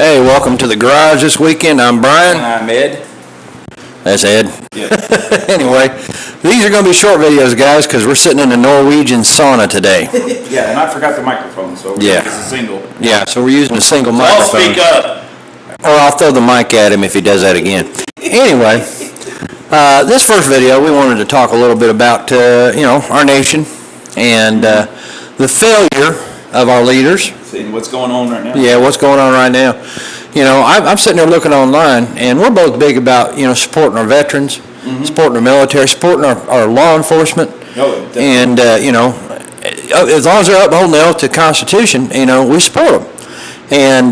Hey, welcome to the garage this weekend. I'm Brian. And I'm Ed. That's Ed. Yeah. Anyway, these are going to be short videos, guys, because we're sitting in a Norwegian sauna today. Yeah, and I forgot the microphone, so Yeah. it's a single. Yeah, so we're using a single So I'll microphone. speak up. Or I'll throw the mic at him if he does that again. Anyway, this first video, we wanted to talk a little bit about, our nation and the failure of our leaders. See what's going on right now. Yeah, what's going on right now. You know, I'm sitting there looking online, and we're both big about, supporting our veterans, supporting our military, supporting our law enforcement. Oh, definitely. And, as long as they're upholding the oath to the Constitution, we support them. And,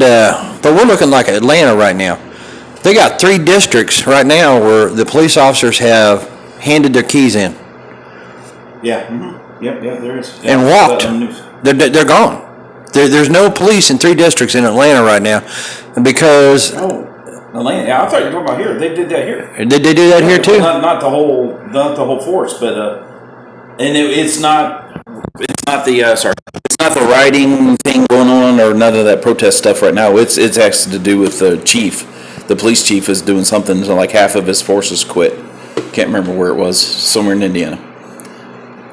but we're looking like Atlanta right now. They got 3 districts right now where the police officers have handed their keys in. Yeah. Yep, there is. Yeah, And walked. They're gone. There's no police in 3 districts in Atlanta right now because. Oh, Atlanta. Yeah, I thought you were talking about here. They did that here. Did they do that here too? Not the whole force, but and it's not the rioting thing going on or none of that protest stuff right now. It's actually to do with the chief. The police chief is doing something, so like half of his forces quit. Can't remember where it was, somewhere in Indiana.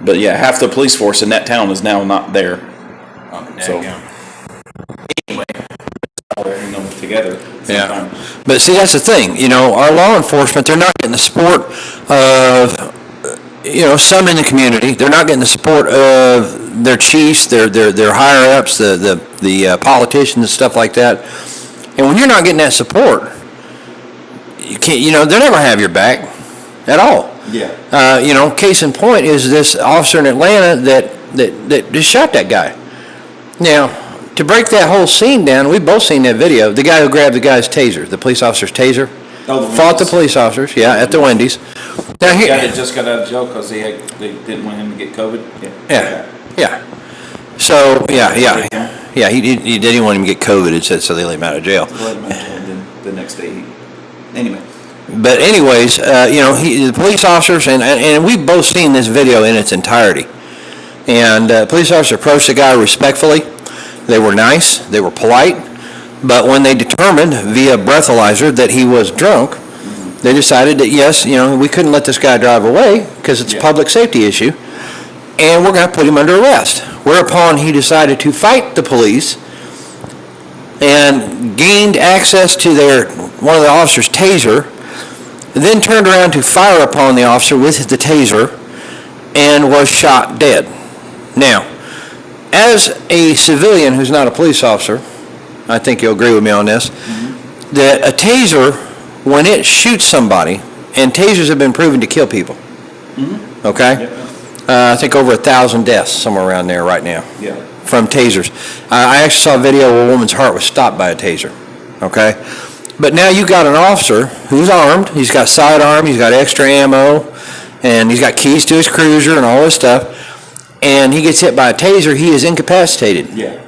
But yeah, half the police force in that town is now not there. So anyway, all together. Yeah, but see, that's the thing. Our law enforcement, they're not getting the support of some in the community. They're not getting the support of their chiefs, their higher ups, the politicians and stuff like that. And when you're not getting that support, you can't. They're never have your back at all. Yeah. Case in point is this officer in Atlanta that just shot that guy. Now, to break that whole scene down, we've both seen that video. The guy who grabbed the guy's taser, the police officer's taser, fought the police officers, at the Wendy's. Now The guy that just got out of jail because they didn't want him to get COVID. Yeah. So, he didn't want him to get COVID, it said, so they let him out of jail. And then the next day, anyway. But anyways, the police officers, and we've both seen this video in its entirety. And police officers approached the guy respectfully. They were nice. They were polite. But when they determined via breathalyzer that he was drunk, they decided that, yes, we couldn't let this guy drive away because it's a public safety issue. And we're going to put him under arrest. Whereupon he decided to fight the police and gained access to one of the officers' taser, then turned around to fire upon the officer with the taser and was shot dead. Now, as a civilian who's not a police officer, I think you'll agree with me on this, that a taser, when it shoots somebody, and tasers have been proven to kill people, okay? Yep. I think over 1,000 deaths, somewhere around there right now, from tasers. I actually saw a video where a woman's heart was stopped by a taser, okay? But now you got an officer who's armed, he's got sidearm, he's got extra ammo, and he's got keys to his cruiser and all this stuff, and he gets hit by a taser, he is incapacitated. Yeah.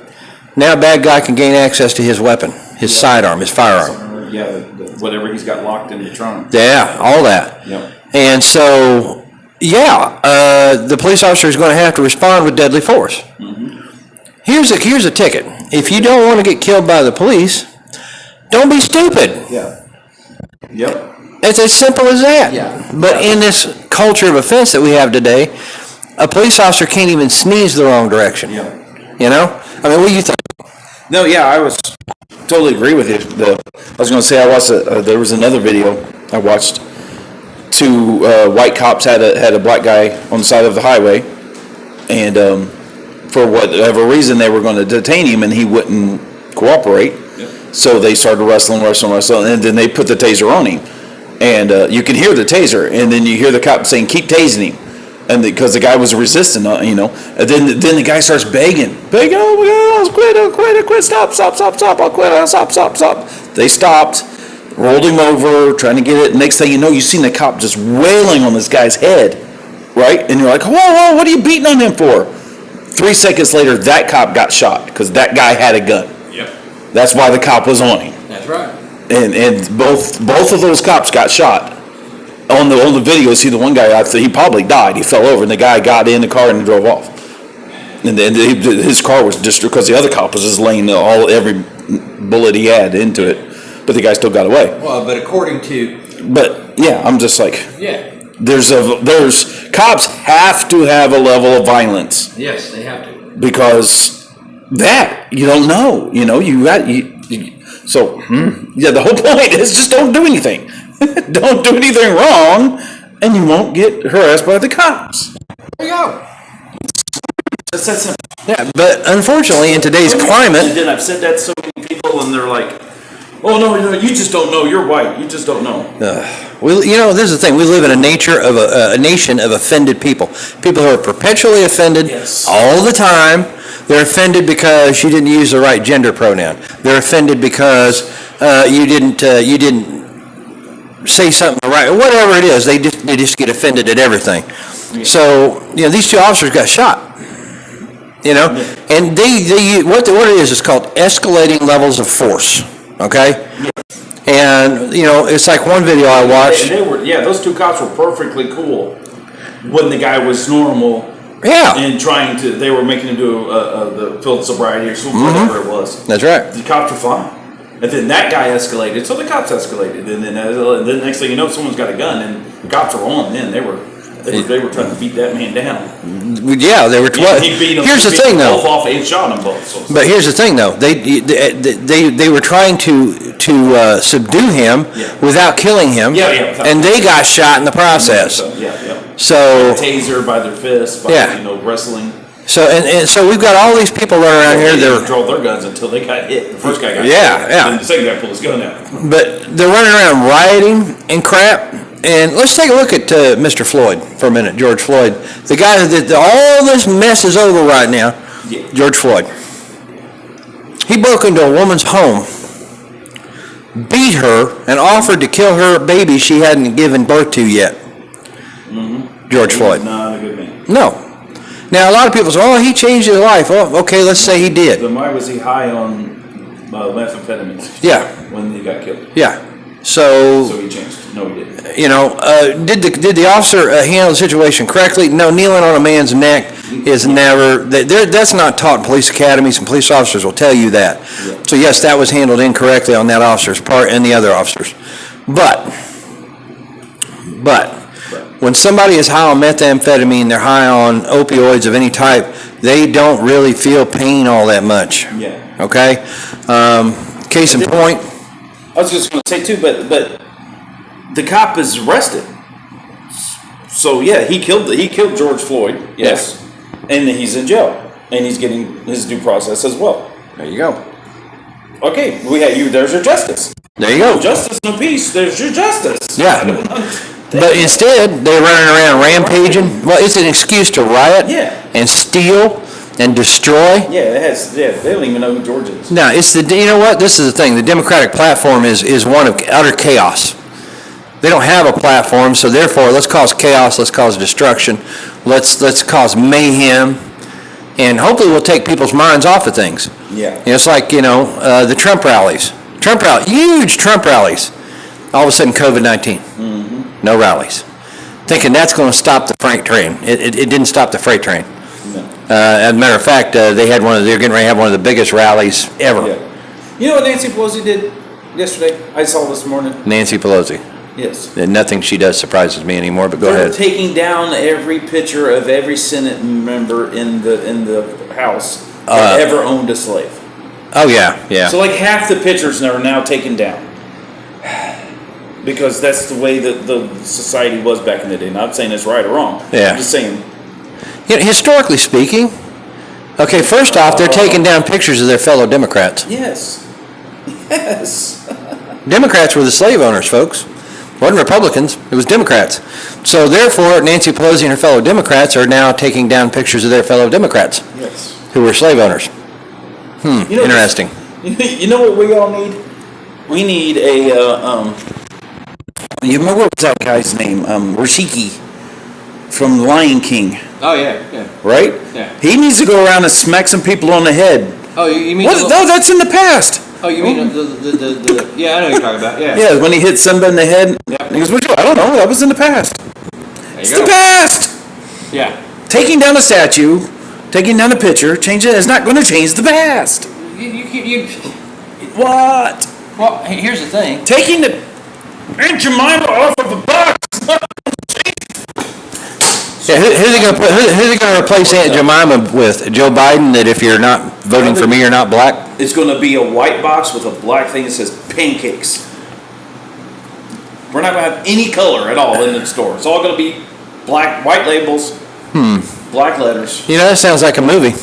Now a bad guy can gain access to his weapon, his sidearm, his firearm. Yeah, whatever he's got locked in the trunk. Yeah, all that. Yep. And so, the police officer is going to have to respond with deadly force. Here's a ticket. If you don't want to get killed by the police, don't be stupid. Yeah. Yep. It's as simple as that. Yeah. But in this culture of offense that we have today, a police officer can't even sneeze the wrong direction. Yeah. I mean, what do you think? No, yeah, I was totally agree with you. I was going to say I watched. There was another video I watched. 2 white cops had a black guy on the side of the highway, and for whatever reason they were going to detain him, and he wouldn't cooperate. So they started wrestling, and then they put the taser on him, and you can hear the taser, and then you hear the cop saying, "Keep tasing him," and because the guy was resisting, and then the guy starts begging, "Oh my God, I'll quit, stop, I'll quit, stop." They stopped, rolled him over, trying to get it. Next thing you know, you seen the cop just wailing on this guy's head, right? And you're like, "Whoa, what are you beating on him for?" 3 seconds later, that cop got shot because that guy had a gun. That's why the cop was on him. That's right. And both of those cops got shot. On the video, see the one guy, he probably died. He fell over, and the guy got in the car and drove off. And then his car was destroyed because the other cop was just laying every bullet he had into it, but the guy still got away. Well, but according to... But yeah, I'm just like, Yeah. there's cops have to have a level of violence. Yes, they have to. Because that you don't know, the whole point is just don't do anything. Don't do anything wrong, and you won't get harassed by the cops. There you go. That's that simple. Yeah, but unfortunately, in today's climate... And then I've said that to so many people, and they're like, "Oh no, you just don't know. You're white. You just don't know." this is the thing. We live in a nation of offended people. People who are perpetually offended all the time. They're offended because you didn't use the right gender pronoun. They're offended because you didn't say something right, or whatever it is. They just get offended at everything. Yeah. So these two officers got shot. And what it is called escalating levels of force. Okay. And it's like one video I watched. Those two cops were perfectly cool when the guy was normal. Yeah. And they were making him do the field sobriety or whatever it was. That's right. The cops were fine. And then that guy escalated, so the cops escalated. And then the next thing you know, someone's got a gun, and the cops are on. Then they were trying to beat that man down. Yeah, they were. He beat them. Here's the thing, though. Both off and shot them both. So. But here's the thing, though. They were trying to subdue him without killing him. And they got shot in the process. So taser by their fists. By, wrestling. So and so we've got all these people running around here. They controlled their guns until they got hit. The first guy got hit. And the second guy pulled his gun out. But they're running around rioting and crap. And let's take a look at Mr. Floyd for a minute, George Floyd. The guy that all this mess is over right now, George Floyd. He broke into a woman's home, beat her, and offered to kill her baby she hadn't given birth to yet. George Floyd. Not a good man. No. Now, a lot of people say, oh, he changed his life. Oh, okay, let's say he did. Then why was he high on methamphetamines? Yeah. When he got killed? Yeah. So he changed. No, he didn't. Did the officer handle the situation correctly? No, kneeling on a man's neck is never, that's not taught in police academies, and police officers will tell you that. Yeah. So yes, that was handled incorrectly on that officer's part and the other officers. But when somebody is high on methamphetamine, they're high on opioids of any type, they don't really feel pain all that much. Yeah. Okay? Case in point. I was just going to say too, but the cop is arrested. So yeah, he killed George Floyd. Yes. Yeah. And he's in jail, and he's getting his due process as well. There you go. Okay, there's your justice. There you go. No justice, no peace. There's your justice. Yeah. But instead, they're running around rampaging. Well, it's an excuse to riot and steal and destroy. They don't even know who George is. No, it's you know what? This is the thing. The Democratic platform is one of utter chaos. They don't have a platform, so therefore, let's cause chaos, let's cause destruction, let's cause mayhem, and hopefully we'll take people's minds off of things. Yeah. It's like, the Trump rallies. Huge Trump rallies. All of a sudden, COVID-19. No rallies. Thinking that's going to stop the freight train. It didn't stop the freight train. No. As a matter of fact, they're getting ready to have one of the biggest rallies ever. Yeah. You know what Nancy Pelosi did yesterday? I saw this morning. Nancy Pelosi. Yes. And nothing she does surprises me anymore, but go ahead. They're taking down every picture of every Senate member in the House that ever owned a slave. Oh, yeah. So like half the pictures are now taken down. Because that's the way that the society was back in the day. Not saying it's right or wrong. Yeah. I'm just saying. Historically speaking, okay, first off, they're taking down pictures of their fellow Democrats. Yes. Democrats were the slave owners, folks. It wasn't Republicans, it was Democrats. So therefore, Nancy Pelosi and her fellow Democrats are now taking down pictures of their fellow Democrats. Yes. Who were slave owners. Interesting. You know what we all need? We need a, you remember what was that guy's name? Rashiki from Lion King. Oh, yeah. Right? Yeah. He needs to go around and smack some people on the head. Oh, you mean... No, that's in the past. Oh, you mean the yeah, I know what you're talking about, yeah. Yeah, when he hit somebody in the head. Yeah. He goes, I don't know, that was in the past. It's the past! Yeah. Taking down a statue Taking down a picture, change it. It's not going to change the past. What? Well, here's the thing. Taking the Aunt Jemima off of a box. Yeah, who's he going to replace Aunt Jemima with? Joe Biden, that if you're not voting for me, you're not black? It's going to be a white box with a black thing that says Pancakes. We're not going to have any color at all in the store. It's all going to be black, white labels, black letters. You know, that sounds like a movie.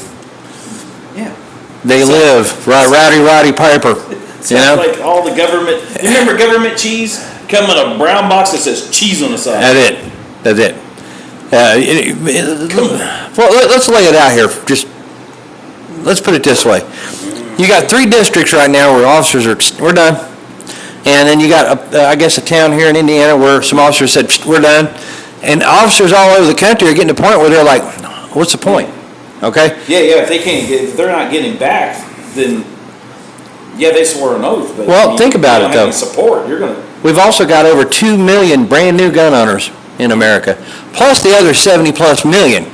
Yeah. They live, Rowdy Piper. Sounds like all the government. You remember government cheese? Come in a brown box that says cheese on the side. That's it. Well, let's lay it out here. Let's put it this way. You got 3 districts right now where officers we're done. And then you got, I guess, a town here in Indiana where some officers said, we're done. And officers all over the country are getting to the point where they're like, what's the point? Okay? Yeah. If they're not getting back, then yeah, they swore an oath. But well, think about it though. Any support, you're gonna. We've also got over 2 million brand new gun owners in America, plus the other 70 plus million.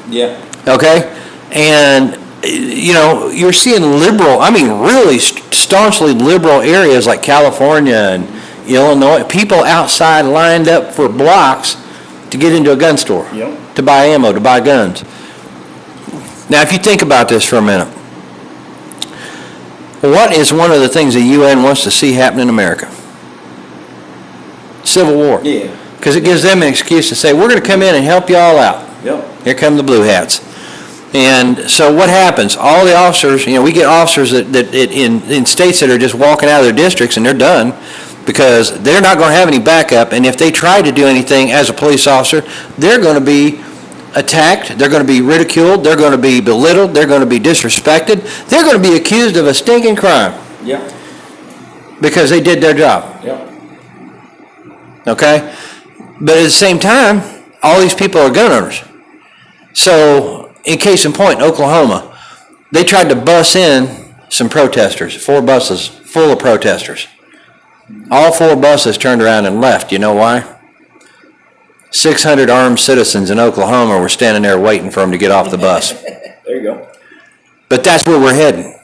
Yeah. Okay? And, you know, you're seeing really staunchly liberal areas like California and Illinois, people outside lined up for blocks to get into a gun store, Yep. to buy ammo, to buy guns. Now, if you think about this for a minute, what is one of the things the UN wants to see happen in America? Civil war. Yeah. Because it gives them an excuse to say, we're going to come in and help you all out. Yep. Here come the blue hats. And so what happens? All the officers, we get officers that in states that are just walking out of their districts and they're done because they're not going to have any backup. And if they try to do anything as a police officer, they're going to be attacked, they're going to be ridiculed, they're going to be belittled, they're going to be disrespected, they're going to be accused of a stinking crime. Yep. Because they did their job. Yep. Okay? But at the same time, all these people are gun owners. So, in case in point, Oklahoma, they tried to bus in some protesters, 4 buses full of protesters. All 4 buses turned around and left. You know why? 600 armed citizens in Oklahoma were standing there waiting for them to get off the bus. There you go. But that's where we're heading.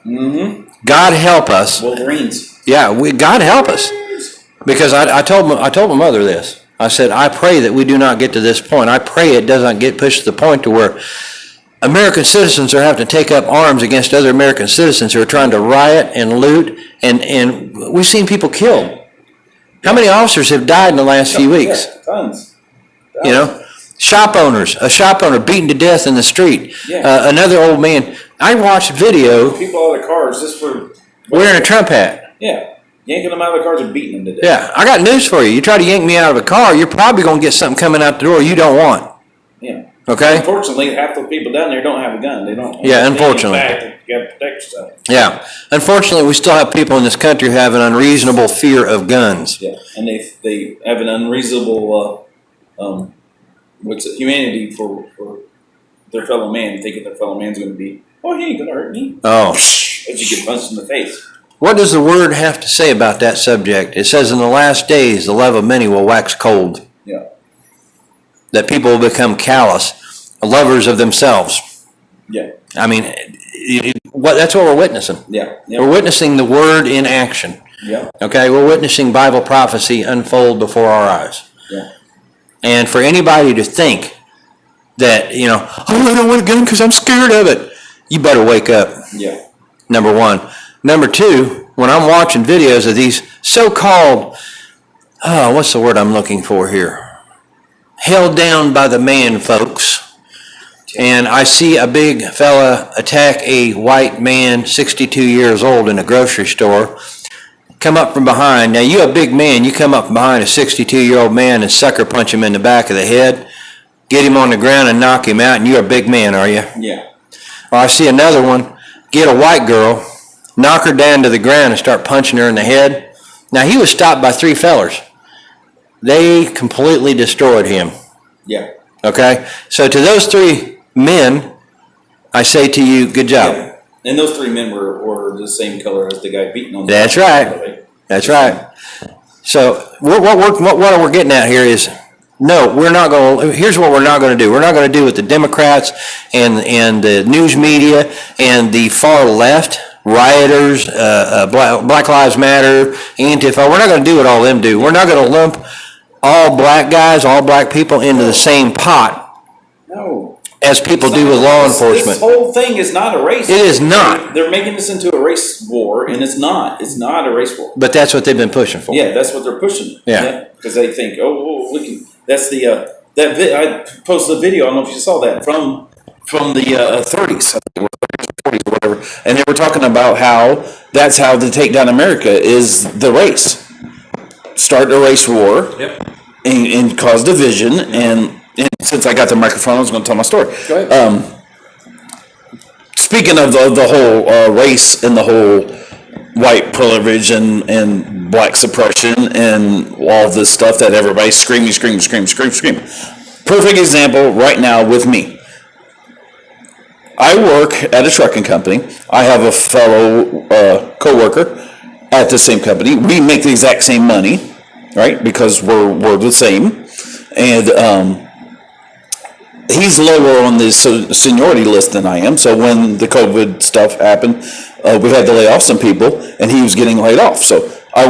Mm-hmm. God help us. Wolverines. Yeah, God help us. Because I told my mother this. I said, I pray that we do not get to this point. I pray it doesn't get pushed to the point to where American citizens are having to take up arms against other American citizens who are trying to riot and loot, and we've seen people killed. How many officers have died in the last few weeks? Yeah, tons. Shop owners, a shop owner beaten to death in the street. Yeah. Another old man. I watched video People out of their cars just for wearing a Trump hat. Yeah. Yanking them out of the cars and beating them to death. Yeah, I got news for you. You try to yank me out of a car, you're probably going to get something coming out the door you don't want. Yeah. Okay? Unfortunately, half the people down there don't have a gun. They don't. Yeah, unfortunately. In fact, you got to protect yourself. Yeah. Unfortunately, we still have people in this country who have an unreasonable fear of guns. Yeah, and they have an unreasonable humanity for their fellow man, thinking their fellow man's going to be, oh, he ain't going to hurt me. Oh. As you get punched in the face. What does the word have to say about that subject? It says in the last days, the love of many will wax cold. Yeah. That people will become callous, lovers of themselves. Yeah. I mean, that's what we're witnessing. Yeah. Yep. We're witnessing the word in action. Yeah. Okay, we're witnessing Bible prophecy unfold before our eyes. Yeah. And for anybody to think that, oh, I don't want a gun because I'm scared of it, you better wake up. Yeah. Number one. Number two, when I'm watching videos of these so-called, what's the word I'm looking for here? Held down by the man folks. And I see a big fella attack a white man, 62 years old, in a grocery store, come up from behind. Now, you a big man, you come up from behind a 62-year-old man and sucker punch him in the back of the head, get him on the ground and knock him out, and you're a big man, are you? Yeah. Or I see another one, get a white girl, knock her down to the ground and start punching her in the head. Now, he was stopped by 3 fellers. They completely destroyed him. Yeah. Okay? So to those 3 men, I say to you, good job. Yeah. And those 3 men were the same color as the guy beating on the That's right. That's right. So what we're getting at here is No, we're not going to. Here's what we're not going to do. We're not going to do what the Democrats and the news media and the far left rioters, Black Lives Matter, Antifa. We're not going to do what all them do. We're not going to lump all black guys, all black people into the same pot. No. As people do with law enforcement. This whole thing is not a race. It is not. They're making this into a race war, and it's not. It's not a race war. But that's what they've been pushing for. Yeah, that's what they're pushing. Yeah. Because they think, look, that's the I posted a video. I don't know if you saw that from the 30s, I think it was 40s or whatever, and they were talking about how that's how to take down America is the race. Start a race war. Yep. And cause division and since I got the microphone, I was going to tell my story. Go ahead. Speaking of the whole race and the whole white privilege and black suppression and all this stuff that everybody's screaming. Perfect example right now with me. I work at a trucking company. I have a fellow co-worker at the same company. We make the exact same money, right? Because we're the same. And he's lower on the seniority list than I am. So when the COVID stuff happened, we had to lay off some people, and he was getting laid off. So I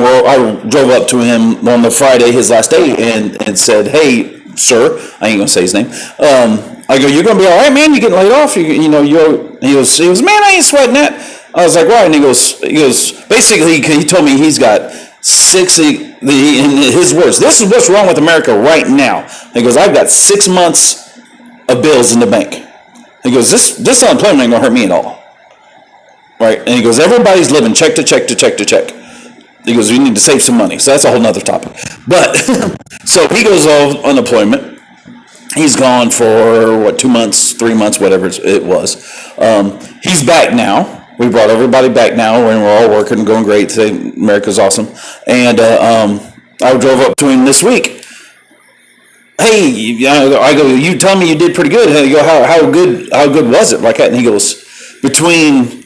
drove up to him on the Friday, his last day, and said, "Hey, sir," I ain't gonna say his name. I go, "You're gonna be all right, man? You getting laid off? He goes, "Man, I ain't sweating that." I was like, "Why?" And he goes, basically, he told me he's got 60. In his words, this is what's wrong with America right now. He goes, "I've got 6 months of bills in the bank." He goes, this unemployment ain't gonna hurt me at all. Right? And he goes, "Everybody's living check to check to check to check." He goes, "You need to save some money." So that's a whole nother topic. But, so he goes on unemployment. He's gone for, 2 months, 3 months, whatever it was. He's back now. We brought everybody back now, and we're all working and going great. Today, America's awesome. And I drove up to him this week. "Hey," I go, "You tell me you did pretty good." And he go, how good was it? Like that. And he goes, between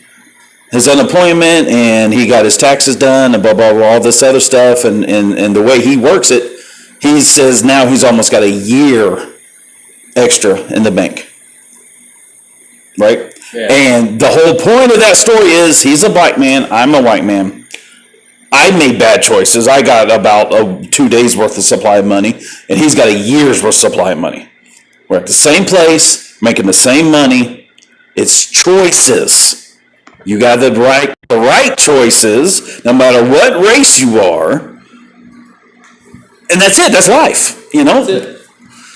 his unemployment and he got his taxes done and blah, blah, blah, all this other stuff and the way he works it, he says now he's almost got a year extra in the bank. Right? Yeah. And the whole point of that story is he's a black man, I'm a white man. I made bad choices. I got about 2 days worth of supply of money, and he's got a year's worth of supply of money. We're at the same place, making the same money. It's choices. You got the right choices, no matter what race you are. And that's it. That's life. That's it.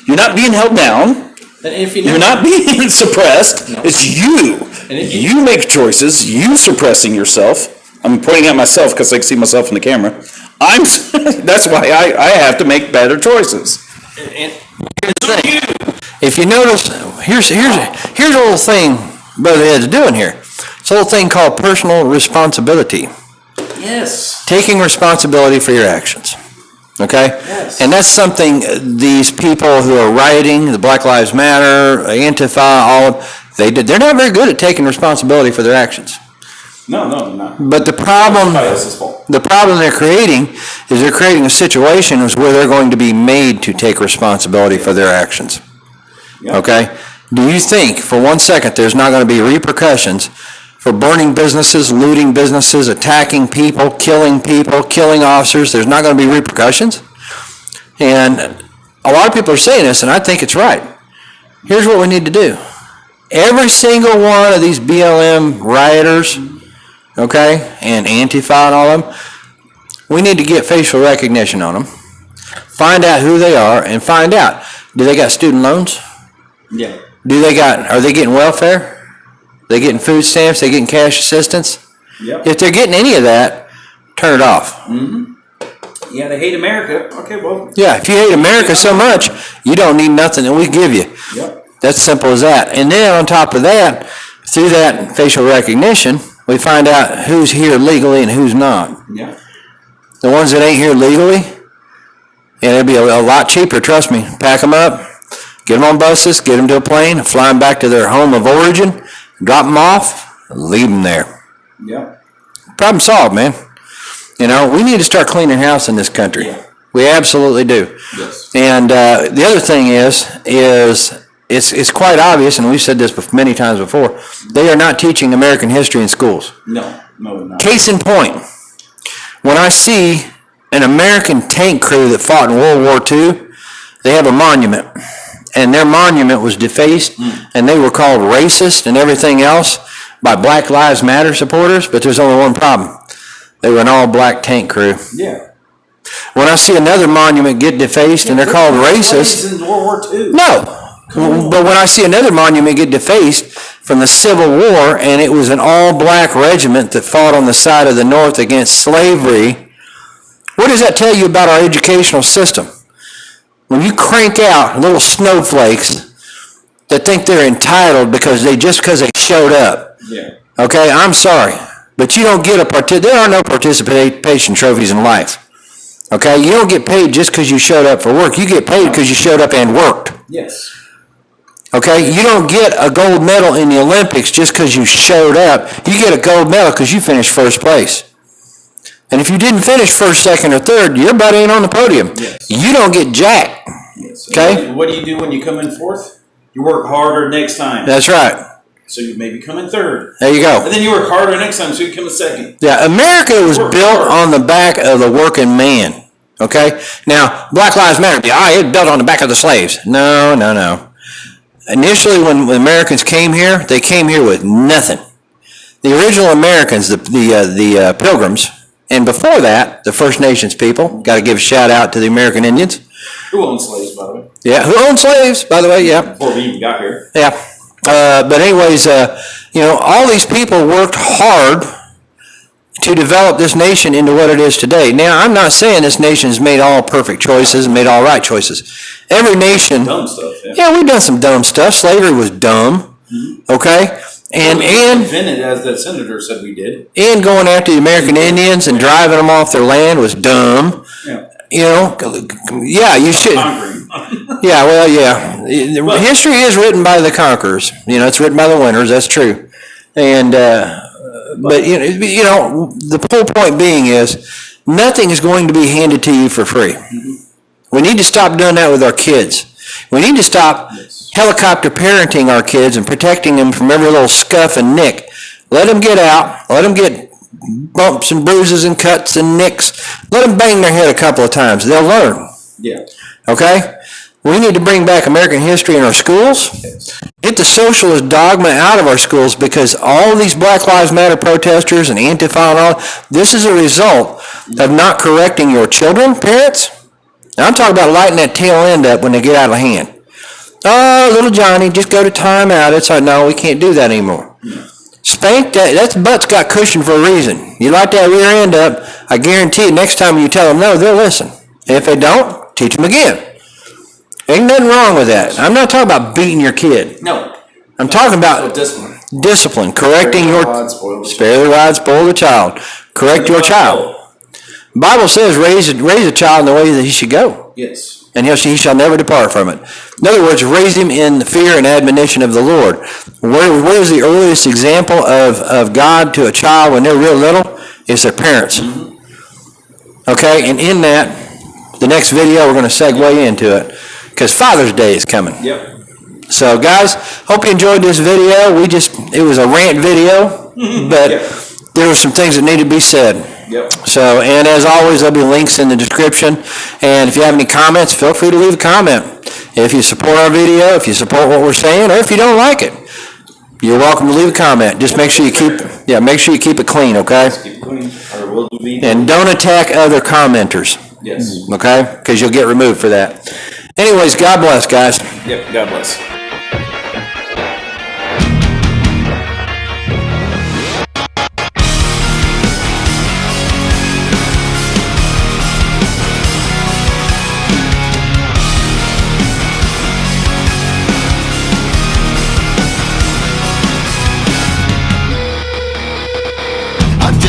You're not being held down. And if you're not being suppressed. No. It's you. And you make choices. You suppressing yourself. I'm pointing at myself because I can see myself in the camera. That's why I have to make better choices. And if you notice, here's a little thing Brother Ed's doing here. It's a little thing called personal responsibility. Yes. Taking responsibility for your actions. Okay? Yes. And that's something these people who are rioting, the Black Lives Matter, Antifa, they're not very good at taking responsibility for their actions. No. But the problem they're creating is they're creating a situation where they're going to be made to take responsibility for their actions. Yep. Okay? Do you think for 1 second there's not going to be repercussions for burning businesses, looting businesses, attacking people, killing officers? There's not going to be repercussions? And a lot of people are saying this, and I think it's right. Here's what we need to do. Every single one of these BLM rioters, okay, and Antifa and all of them, we need to get facial recognition on them, find out who they are, and find out, do they got student loans? Yeah. Are they getting welfare? They getting food stamps? They getting cash assistance? Yep. If they're getting any of that, turn it off. Mm-hmm. Yeah, they hate America. Okay, well. Yeah, if you hate America so much, you don't need nothing that we give you. Yep. That's simple as that. And then on top of that, through that facial recognition, we find out who's here legally and who's not. Yeah. The ones that ain't here legally, and it'd be a lot cheaper, trust me. Pack them up, get them on buses, get them to a plane, fly them back to their home of origin, drop them off, leave them there. Yeah. Problem solved, man. We need to start cleaning house in this country. Yeah. We absolutely do. Yes. And the other thing is it's quite obvious, and we've said this many times before, they are not teaching American history in schools. No, they're not. Case in point, when I see an American tank crew that fought in World War II, they have a monument. And their monument was defaced, and they were called racist and everything else by Black Lives Matter supporters, but there's only one problem. They were an all-black tank crew. Yeah. When I see another monument get defaced and they're called racist, In World War II. no. But when I see another monument get defaced from the Civil War and it was an all-black regiment that fought on the side of the North against slavery, what does that tell you about our educational system? When you crank out little snowflakes that think they're entitled because they showed up. Yeah. Okay, I'm sorry, but you don't get there are no participation trophies in life. Okay, you don't get paid just because you showed up for work. You get paid because you showed up and worked. Yes. Okay, you don't get a gold medal in the Olympics just because you showed up. You get a gold medal because you finished first place. And if you didn't finish first, second, or third, your butt ain't on the podium. Yes. You don't get jack. Yes. Okay? What do you do when you come in fourth? You work harder next time. That's right. So you maybe come in third. There you go. And then you work harder next time, so you come in second. Yeah, America was built on the back of the working man. Okay? Now, Black Lives Matter, it's built on the back of the slaves. No. Initially, when Americans came here, they came here with nothing. The original Americans, the Pilgrims, and before that, the First Nations people, got to give a shout out to the American Indians. Who owned slaves, by the way? Yeah, who owned slaves, by the way, yeah. Before we even got here. Yeah. But anyways, all these people worked hard to develop this nation into what it is today. Now, I'm not saying this nation's made all perfect choices and made all right choices. Every nation... Dumb stuff, yeah. Yeah, we've done some dumb stuff. Slavery was dumb, okay? And invented, as that senator said we did. And going after the American Indians and driving them off their land was dumb. Yeah. Yeah, you should. Yeah, well, yeah. History is written by the conquerors. It's written by the winners. That's true. And but the whole point being is nothing is going to be handed to you for free. We need to stop doing that with our kids. We need to stop helicopter parenting our kids and protecting them from every little scuff and nick. Let them get out. Let them get bumps and bruises and cuts and nicks. Let them bang their head a couple of times. They'll learn. Yeah. Okay? We need to bring back American history in our schools. Get the socialist dogma out of our schools, because all these Black Lives Matter protesters and Antifa and all, this is a result of not correcting your children, parents. Now, I'm talking about lighting that tail end up when they get out of hand. Oh, little Johnny, just go to timeout. It's like, no, we can't do that anymore. Spank that butt's got cushion for a reason. You light that rear end up, I guarantee next time you tell them no, they'll listen. And if they don't, teach them again. Ain't nothing wrong with that. I'm not talking about beating your kid. No. I'm talking about discipline, correcting spare the rod, spoil the child. Correct your child. The Bible says raise a child in the way that he should go. Yes. And he shall never depart from it. In other words, raise him in the fear and admonition of the Lord. Where is the earliest example of God to a child when they're real little? It's their parents. Mm-hmm. Okay, and in that, the next video we're going to segue into it, because Father's Day is coming. Yep. So guys, hope you enjoyed this video. It was a rant video, but there were some things that need to be said. Yep. So, and as always, there'll be links in the description. And if you have any comments, feel free to leave a comment. If you support our video, if you support what we're saying, or if you don't like it, you're welcome to leave a comment. Just make sure you keep it clean, okay? Keep it clean, or we'll be. And don't attack other commenters. Yes. Okay? Because you'll get removed for that. Anyways, God bless, guys. Yep. God bless.